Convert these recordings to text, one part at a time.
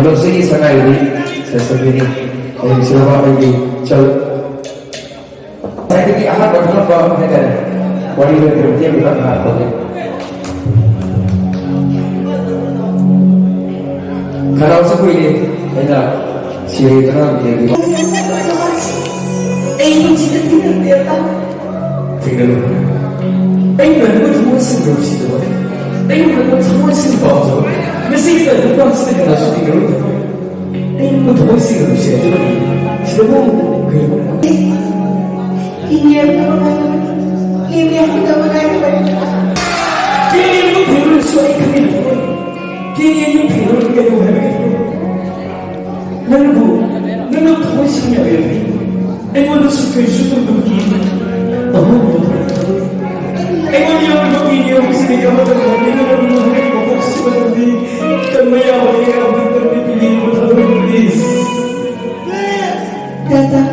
Kalau segi sangat ini, saya sendiri, siapa lagi? Saya ini ahad berapa apa ada? Wanita berarti bukan ahad boleh. Kalau saya ini, ada cerita lagi. Ini cerita tidak tahu. Tidak tahu. Ini mana semua sendiri sih tu. Ini mana semua sendiri bawa. Mesti kita bukan sendiri nak suti kerja. Ini mana semua sendiri sih tu. Semua kerja. Ini apa? Ini apa nama dia? Ini itu perlu suai kerja. Ini itu perlu kerja. Lalu, lalu semua sendiri ni. Ini mana suka suka begini. Oh. Ini yang begini yang mesti kamu tahu. Ini yang mesti kamu sebenarnya kamu yang berpikir betul please. Tata,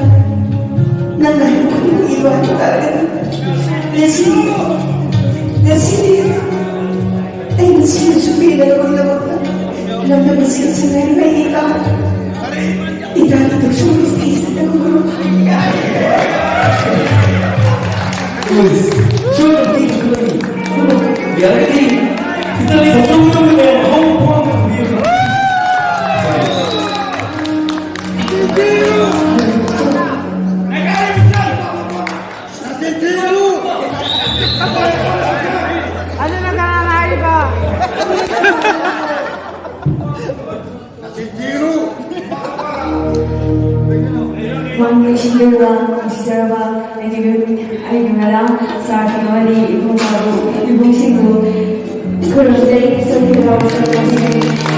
nana aku iba kita. Nasi, ini supi dalam kita. Lalu nasi sendiri kita. Kita itu sulit kita guru. Sudah tiga kali. Biar ini kita lihat betul-betul dengan hong-hong dia. Ano na nangyayari ka? 왕계신들과 지절과 아이들랑 사랑하니 이봉하고 이봉시고 그런데 소리라고 생각하시는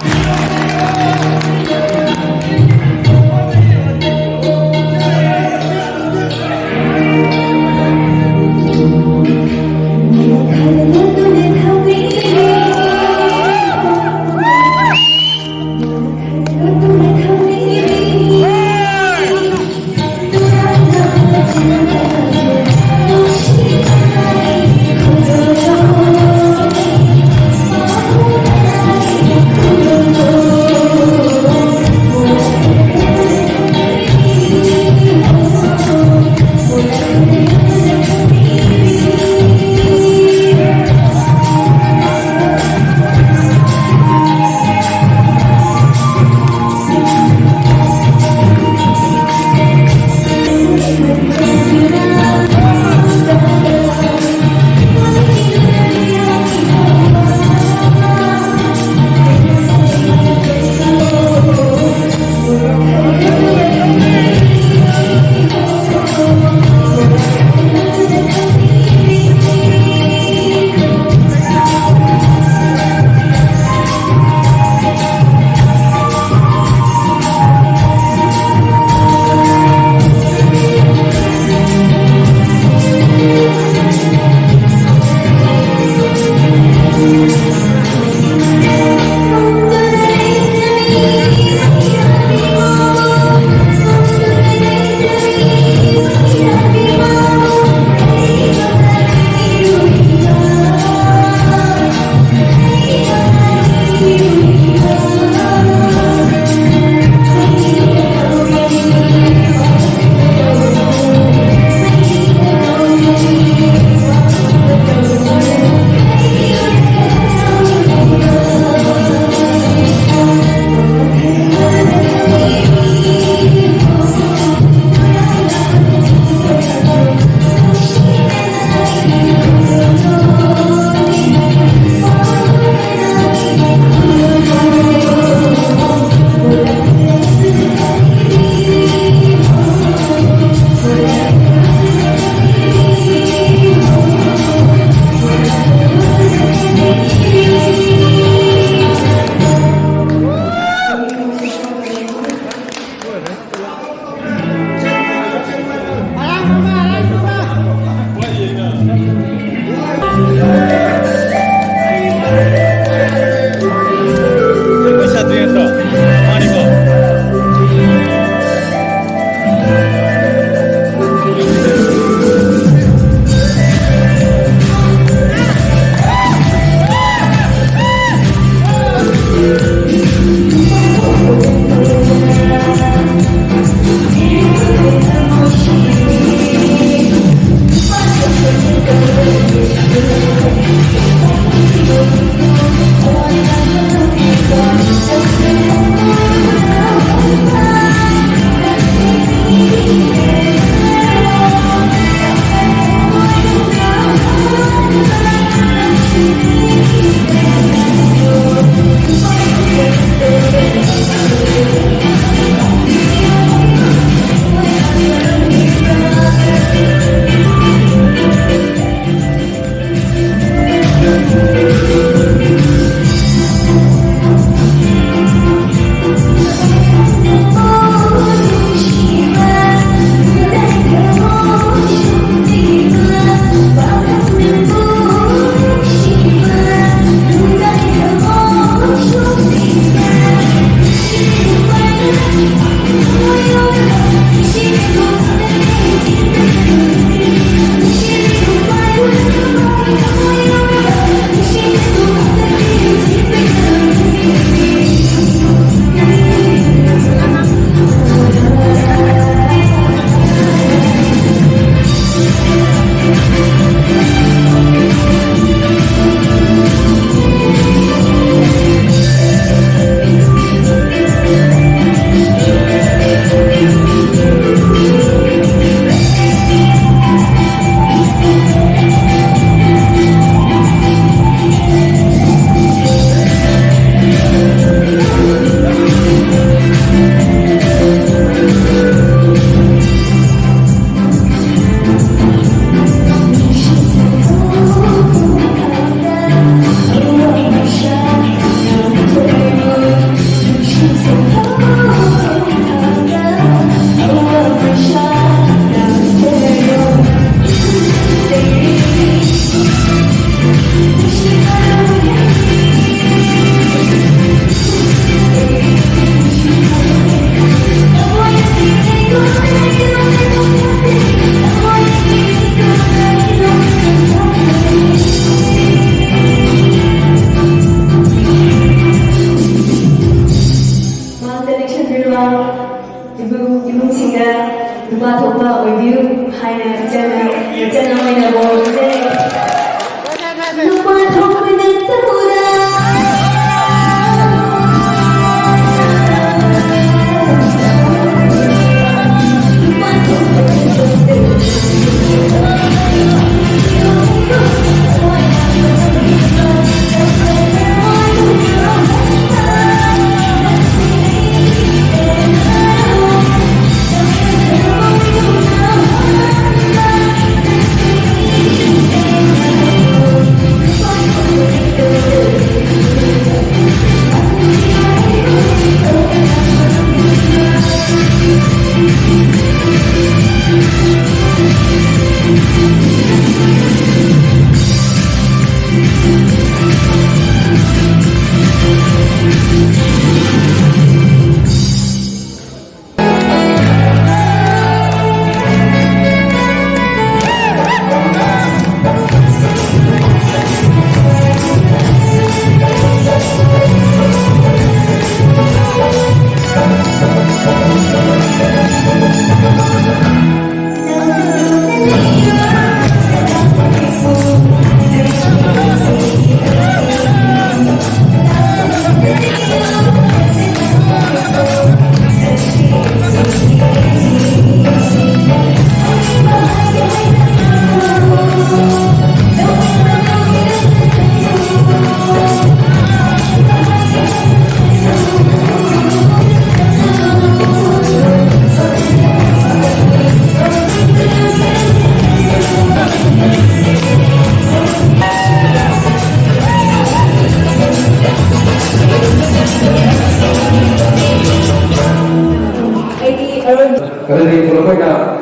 그런데 그러니까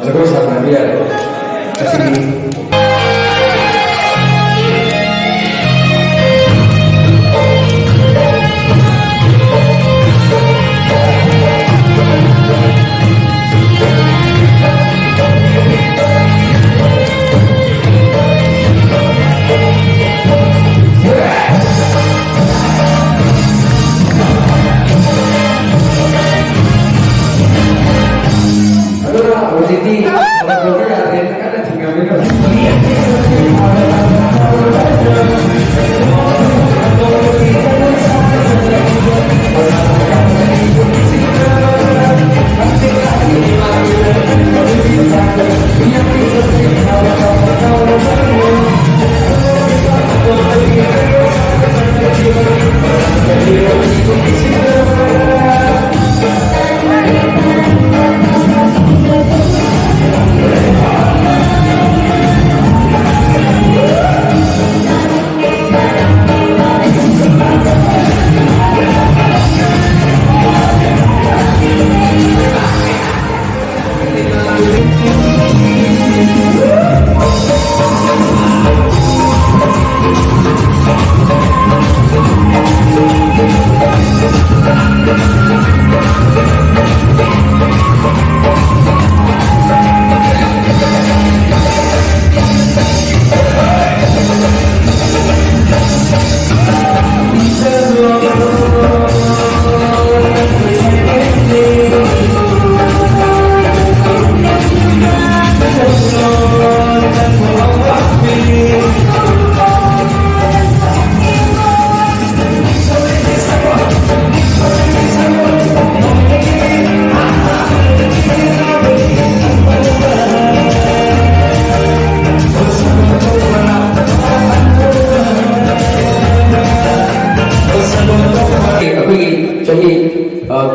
저걸 사람이야. 같이 jadi kalau gue ada kan tinggal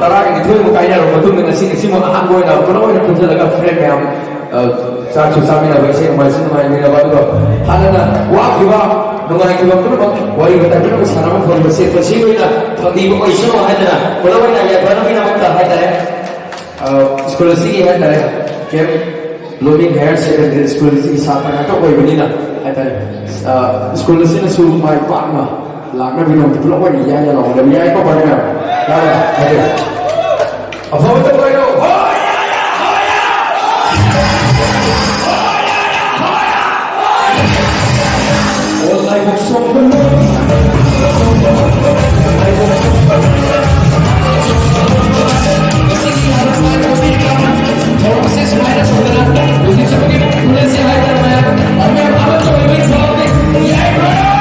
tarang itu mau kaya rumah tu dengan sini semua anak gue nak kalau orang pun jaga friend yang satu sami nak bersih masih nama ini nak buat hal na wah kiba nungai kiba pun wah ibu tadi nak sana pun bersih bersih ni lah tadi ibu isu ada na kalau orang nak ya kalau kita nak ada sekolah sini ada kem loading higher secondary school sini siapa nak tahu ibu ni lah ada sekolah sini suruh mai pak na lagna bina pulau ni ya ya lah lebih ya kau pada na ada apa betul kau itu Olay buksan benar. Proses mana saudara? Uji sebagai polisi hadir mana? Ambil apa tu lebih sebagai ya bro.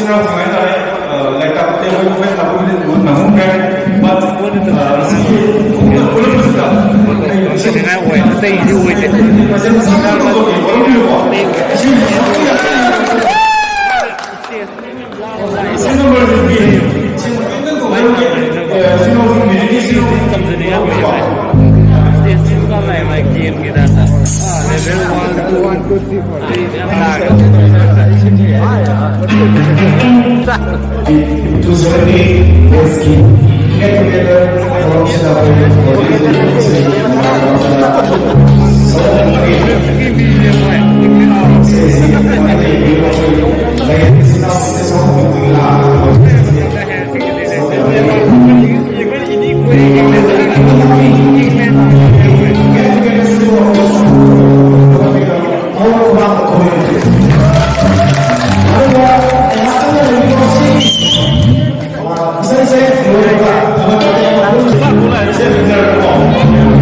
Israel mengenai letak teori apa pun namun kan buat boleh sudah. Dengan wei, đây đi wei đấy. To journey is key. Get together from Saya